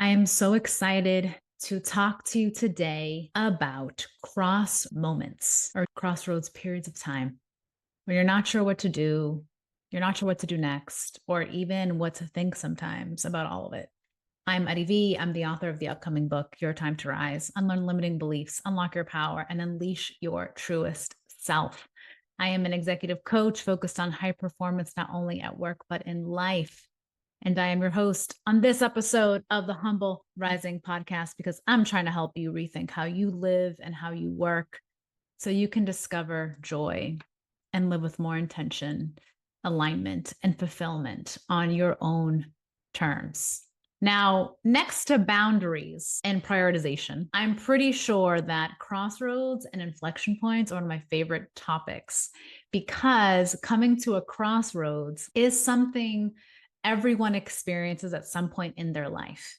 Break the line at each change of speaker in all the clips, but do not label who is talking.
I am so excited to talk to you today about cross moments or crossroads periods of time when you're not sure what to do, you're not sure what to do next, or even what to think sometimes about all of it. I'm Eddie V. I'm the author of the upcoming book, Your Time to Rise, Unlearn Limiting Beliefs, Unlock Your Power, and Unleash Your Truest Self. I am an executive coach focused on high performance, not only at work, but in life. And I am your host on this episode of the Humble Rising podcast because I'm trying to help you rethink how you live and how you work so you can discover joy and live with more intention, alignment, and fulfillment on your own terms. Now, next to boundaries and prioritization, I'm pretty sure that crossroads and inflection points are one of my favorite topics because coming to a crossroads is something everyone experiences at some point in their life.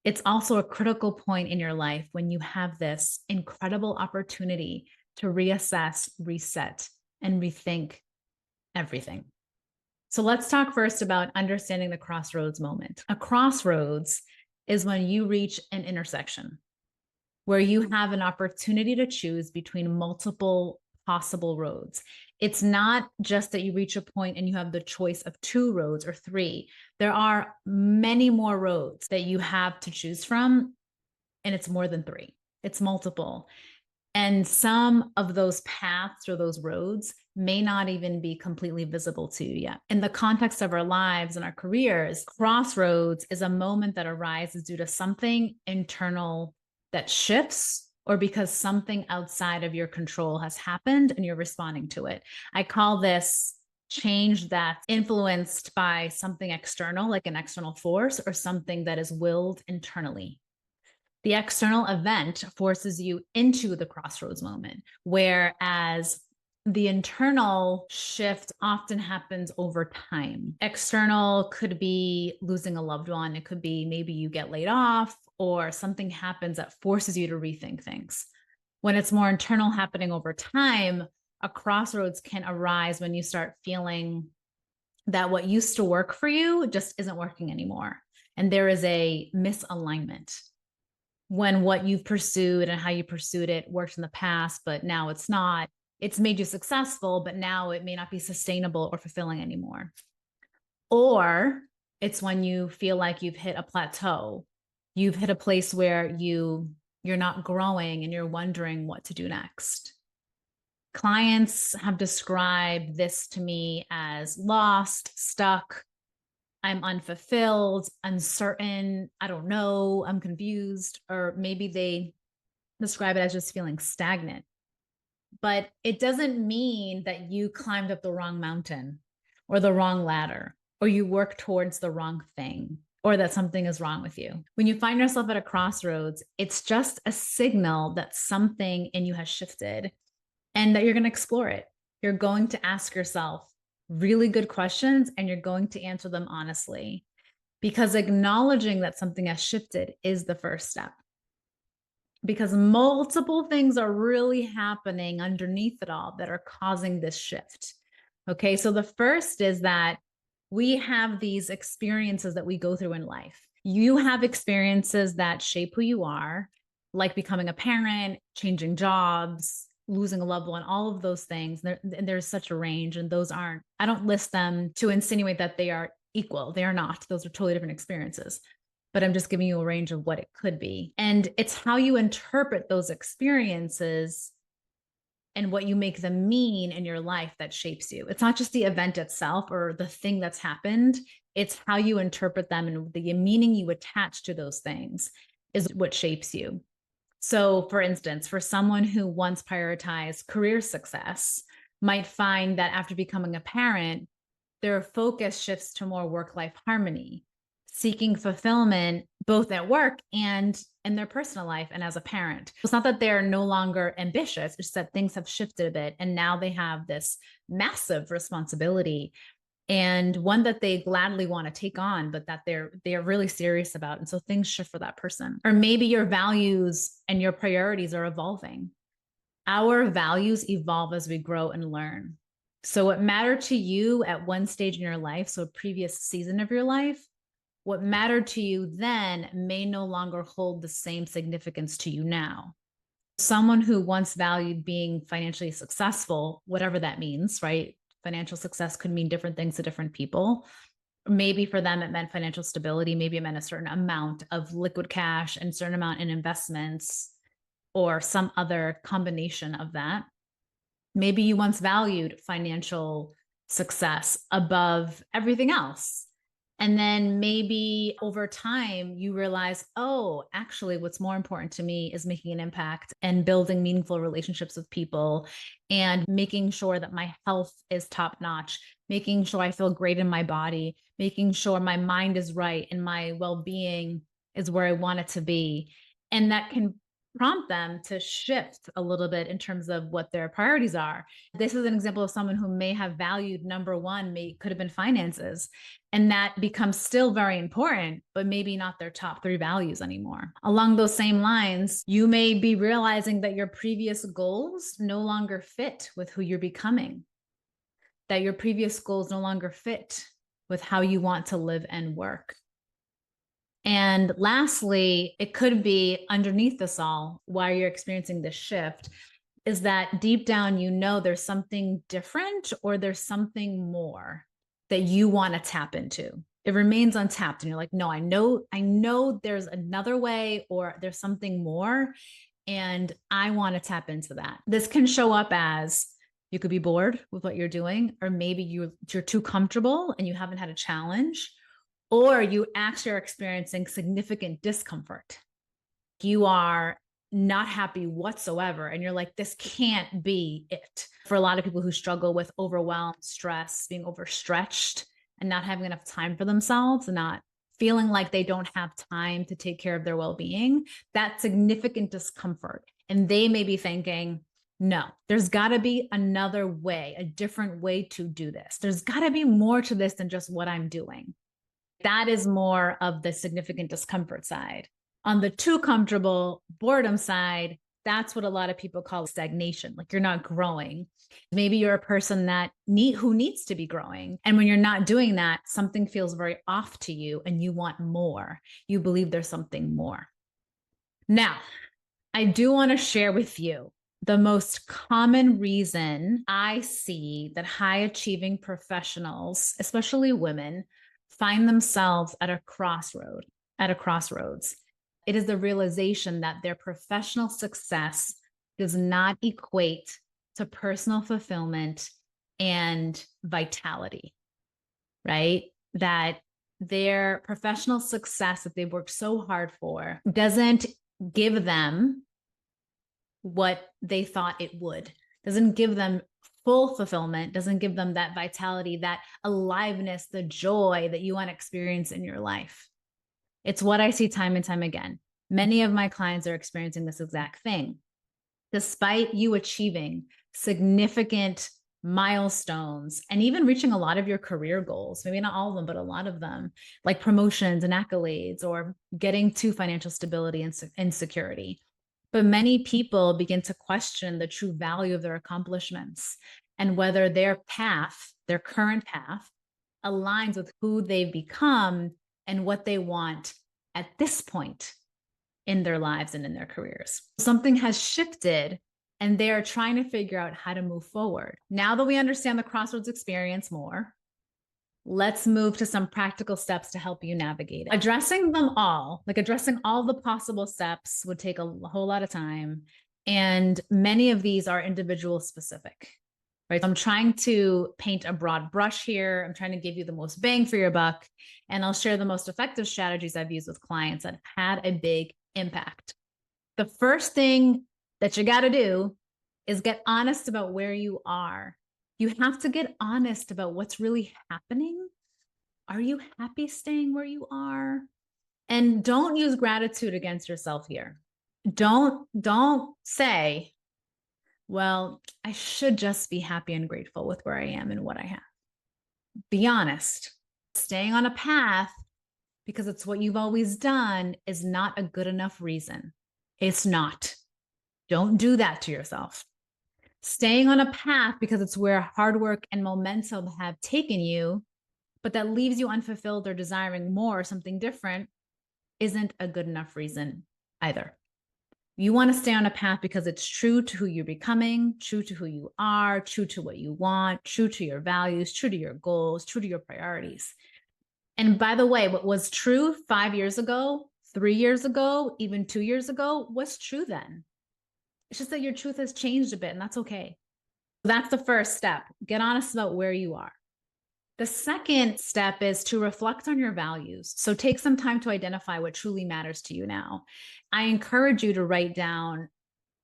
It's also a critical point in your life when you have this incredible opportunity to reassess, reset, and rethink everything. So let's talk first about understanding the crossroads moment. A crossroads is when you reach an intersection where you have an opportunity to choose between multiple possible roads. It's not just that you reach a point and you have the choice of 2 roads or 3. There are many more roads that you have to choose from, and it's more than 3. It's multiple. And some of those paths or those roads may not even be completely visible to you yet. In the context of our lives and our careers, crossroads is a moment that arises due to something internal that shifts or because something outside of your control has happened and you're responding to it. I call this change that's influenced by something external, like an external force, or something that is willed internally. The external event forces you into the crossroads moment, whereas the internal shift often happens over time. External could be losing a loved one. It could be maybe you get laid off or something happens that forces you to rethink things. When it's more internal happening over time, a crossroads can arise when you start feeling that what used to work for you just isn't working anymore. And there is a misalignment when what you've pursued and how you pursued it worked in the past, but now it's not. It's made you successful, but now it may not be sustainable or fulfilling anymore. Or it's when you feel like you've hit a plateau. You've hit a place where you're not growing and you're wondering what to do next. Clients have described this to me as lost, stuck, I'm unfulfilled, uncertain, I don't know, I'm confused, or maybe they describe it as just feeling stagnant. But it doesn't mean that you climbed up the wrong mountain or the wrong ladder, or you work towards the wrong thing, or that something is wrong with you. When you find yourself at a crossroads, it's just a signal that something in you has shifted and that you're going to explore it. You're going to ask yourself really good questions and you're going to answer them honestly, because acknowledging that something has shifted is the first step. Because multiple things are really happening underneath it all that are causing this shift. Okay, so the first is that we have these experiences that we go through in life. You have experiences that shape who you are, like becoming a parent, changing jobs, losing a loved one, all of those things. There's such a range, and those aren't, I don't list them to insinuate that they are equal. They are not. Those are totally different experiences. But I'm just giving you a range of what it could be. And it's how you interpret those experiences and what you make them mean in your life that shapes you. It's not just the event itself or the thing that's happened. It's how you interpret them and the meaning you attach to those things is what shapes you. So for instance, for someone who once prioritized career success might find that after becoming a parent, their focus shifts to more work-life harmony, seeking fulfillment both at work and in their personal life and as a parent. It's not that they're no longer ambitious, it's just that things have shifted a bit and now they have this massive responsibility and one that they gladly want to take on, but that they're really serious about. And so things shift for that person. Or maybe your values and your priorities are evolving. Our values evolve as we grow and learn. So what mattered to you at one stage in your life, so a previous season of your life, What mattered to you then may no longer hold the same significance to you now. Someone who once valued being financially successful, whatever that means, right? Financial success could mean different things to different people. Maybe for them, it meant financial stability. Maybe it meant a certain amount of liquid cash and a certain amount in investments or some other combination of that. Maybe you once valued financial success above everything else. And then maybe over time you realize, oh, actually, what's more important to me is making an impact and building meaningful relationships with people and making sure that my health is top notch, making sure I feel great in my body, making sure my mind is right and my well being is where I want it to be. And that can prompt them to shift a little bit in terms of what their priorities are. This is an example of someone who may have valued number one, could have been finances. And that becomes still very important, but maybe not their top three values anymore. Along those same lines, you may be realizing that your previous goals no longer fit with who you're becoming, that your previous goals no longer fit with how you want to live and work. And lastly, it could be underneath this all, while you're experiencing this shift, is that deep down, you know, there's something different or there's something more that you want to tap into. It remains untapped. And you're like, no, I know there's another way or there's something more. And I want to tap into that. This can show up as you could be bored with what you're doing, or maybe you're too comfortable and you haven't had a challenge, or you actually are experiencing significant discomfort. You are not happy whatsoever. And you're like, this can't be it. For a lot of people who struggle with overwhelm, stress, being overstretched, and not having enough time for themselves, and not feeling like they don't have time to take care of their well-being, that's significant discomfort. And they may be thinking, no, there's got to be another way, a different way to do this. There's got to be more to this than just what I'm doing. That is more of the significant discomfort side. On the too comfortable boredom side, that's what a lot of people call stagnation. Like you're not growing. Maybe you're a person who needs to be growing. And when you're not doing that, something feels very off to you and you want more. You believe there's something more. Now, I do want to share with you the most common reason I see that high achieving professionals, especially women, find themselves at a crossroads. It is the realization that their professional success does not equate to personal fulfillment and vitality, right? That their professional success that they've worked so hard for doesn't give them what they thought it would, doesn't give them full fulfillment, doesn't give them that vitality, that aliveness, the joy that you want to experience in your life. It's what I see time and time again. Many of my clients are experiencing this exact thing. Despite you achieving significant milestones and even reaching a lot of your career goals, maybe not all of them, but a lot of them, like promotions and accolades or getting to financial stability and security. But many people begin to question the true value of their accomplishments and whether their path, their current path, aligns with who they've become and what they want at this point in their lives and in their careers. Something has shifted and they're trying to figure out how to move forward. Now that we understand the crossroads experience more, let's move to some practical steps to help you navigate it. Addressing all the possible steps would take a whole lot of time. And many of these are individual specific, right? So I'm trying to paint a broad brush here. I'm trying to give you the most bang for your buck. And I'll share the most effective strategies I've used with clients that had a big impact. The first thing that you got to do is get honest about where you are. You have to get honest about what's really happening. Are you happy staying where you are? And don't use gratitude against yourself here. Don't say, well, I should just be happy and grateful with where I am and what I have. Be honest. Staying on a path because it's what you've always done is not a good enough reason. It's not. Don't do that to yourself. Staying on a path because it's where hard work and momentum have taken you but that leaves you unfulfilled or desiring more or something different, isn't a good enough reason either. You want to stay on a path because it's true to who you're becoming, true to who you are, true to what you want, true to your values, true to your goals, true to your priorities. And by the way, what was true 5 years ago, 3 years ago, even 2 years ago was true then. It's just that your truth has changed a bit, and that's okay. That's the first step. Get honest about where you are. The second step is to reflect on your values. So take some time to identify what truly matters to you now. I encourage you to write down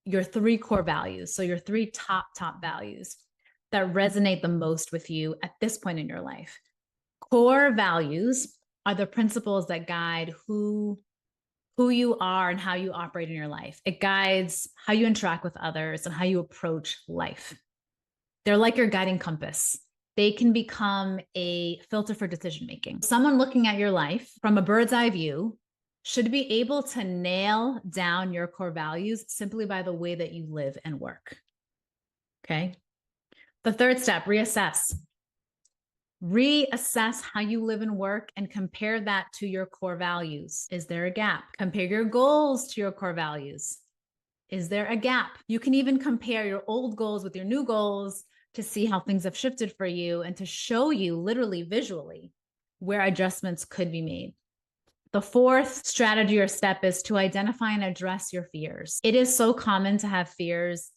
your 3 core values. So your 3 top values that resonate the most with you at this point in your life. Core values are the principles that guide who you are and how you operate in your life. It guides how you interact with others and how you approach life. They're like your guiding compass. They can become a filter for decision making. Someone looking at your life from a bird's eye view should be able to nail down your core values simply by the way that you live and work. Okay. The third step, reassess. Reassess how you live and work and compare that to your core values. Is there a gap? Compare your goals to your core values. Is there a gap? You can even compare your old goals with your new goals to see how things have shifted for you and to show you literally visually where adjustments could be made. The fourth strategy or step is to identify and address your fears. It is so common to have fears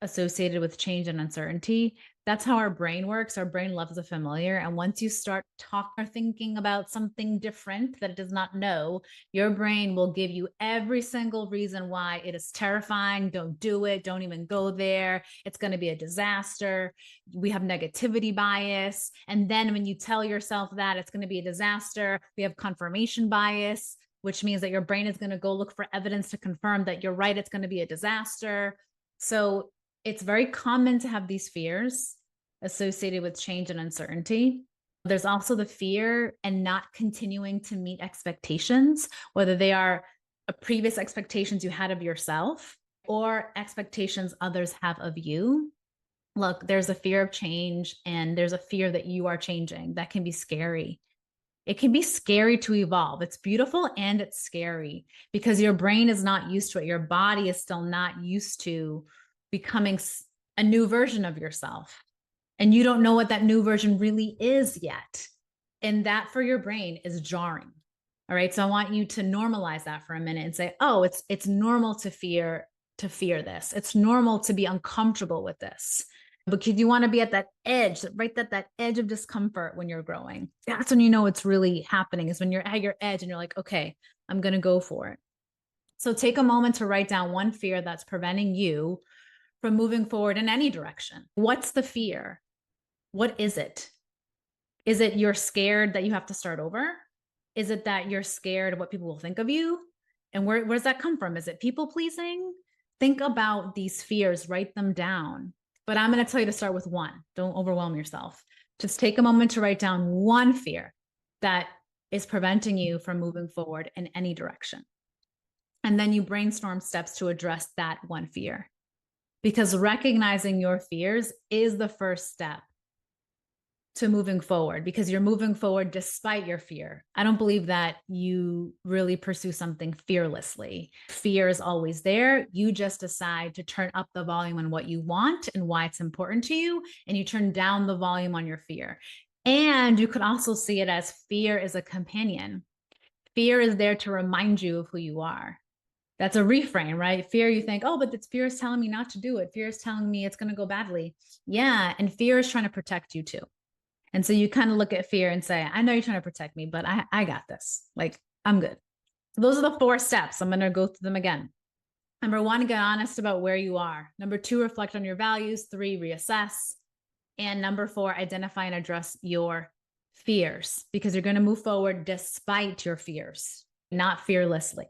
associated with change and uncertainty. That's how our brain works. Our brain loves the familiar. And once you start talking or thinking about something different that it does not know, your brain will give you every single reason why it is terrifying. Don't do it. Don't even go there. It's going to be a disaster. We have negativity bias. And then when you tell yourself that it's going to be a disaster, we have confirmation bias, which means that your brain is going to go look for evidence to confirm that you're right. It's going to be a disaster. So it's very common to have these fears associated with change and uncertainty. There's also the fear and not continuing to meet expectations, whether they are previous expectations you had of yourself or expectations others have of you. Look, there's a fear of change and there's a fear that you are changing. That can be scary. It can be scary to evolve. It's beautiful and it's scary because your brain is not used to it. Your body is still not used to becoming a new version of yourself. And you don't know what that new version really is yet. And that for your brain is jarring. All right. So I want you to normalize that for a minute and say, oh, it's normal to fear this. It's normal to be uncomfortable with this. Because you want to be at that edge, right? That edge of discomfort when you're growing. That's when you know it's really happening, is when you're at your edge and you're like, okay, I'm going to go for it. So take a moment to write down one fear that's preventing you from moving forward in any direction. What's the fear? What is it? Is it you're scared that you have to start over? Is it that you're scared of what people will think of you? And where does that come from? Is it people pleasing? Think about these fears, write them down. But I'm going to tell you to start with one. Don't overwhelm yourself. Just take a moment to write down one fear that is preventing you from moving forward in any direction. And then you brainstorm steps to address that one fear. Because recognizing your fears is the first step to moving forward, because you're moving forward despite your fear. I don't believe that you really pursue something fearlessly. Fear is always there. You just decide to turn up the volume on what you want and why it's important to you, and you turn down the volume on your fear. And you could also see it as fear is a companion. Fear is there to remind you of who you are. That's a reframe, right? Fear, you think, oh, but fear is telling me not to do it. Fear is telling me it's going to go badly. Yeah. And fear is trying to protect you too. And so you kind of look at fear and say, I know you're trying to protect me, but I got this. Like, I'm good. So those are the 4 steps. I'm going to go through them again. Number 1, get honest about where you are. Number 2, reflect on your values. 3, reassess. And number 4, identify and address your fears, because you're going to move forward despite your fears, not fearlessly.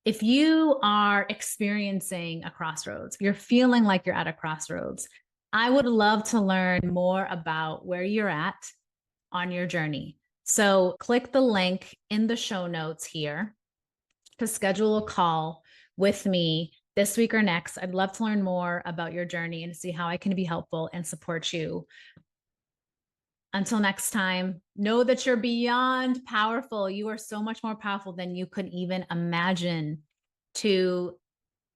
If you are experiencing a crossroads, you're feeling like you're at a crossroads, I would love to learn more about where you're at on your journey. So click the link in the show notes here to schedule a call with me this week or next. I'd love to learn more about your journey and see how I can be helpful and support you Until next time, know that you're beyond powerful. You are so much more powerful than you could even imagine to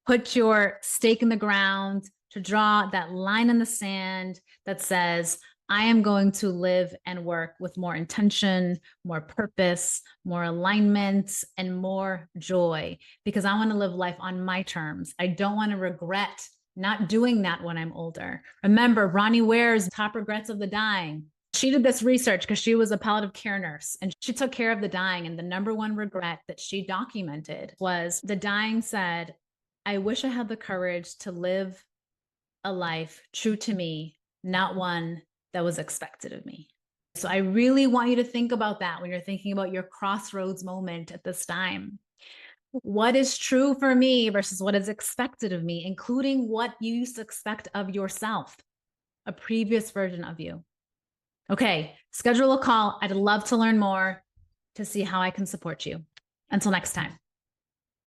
put your stake in the ground, to draw that line in the sand that says, I am going to live and work with more intention, more purpose, more alignment, and more joy, because I want to live life on my terms. I don't want to regret not doing that when I'm older. Remember, Ronnie Ware's Top Regrets of the Dying. She did this research because she was a palliative care nurse and she took care of the dying. And the number one regret that she documented was the dying said, I wish I had the courage to live a life true to me, not one that was expected of me. So I really want you to think about that when you're thinking about your crossroads moment at this time. What is true for me versus what is expected of me, including what you used to expect of yourself, a previous version of you. Okay, schedule a call. I'd love to learn more to see how I can support you. Until next time.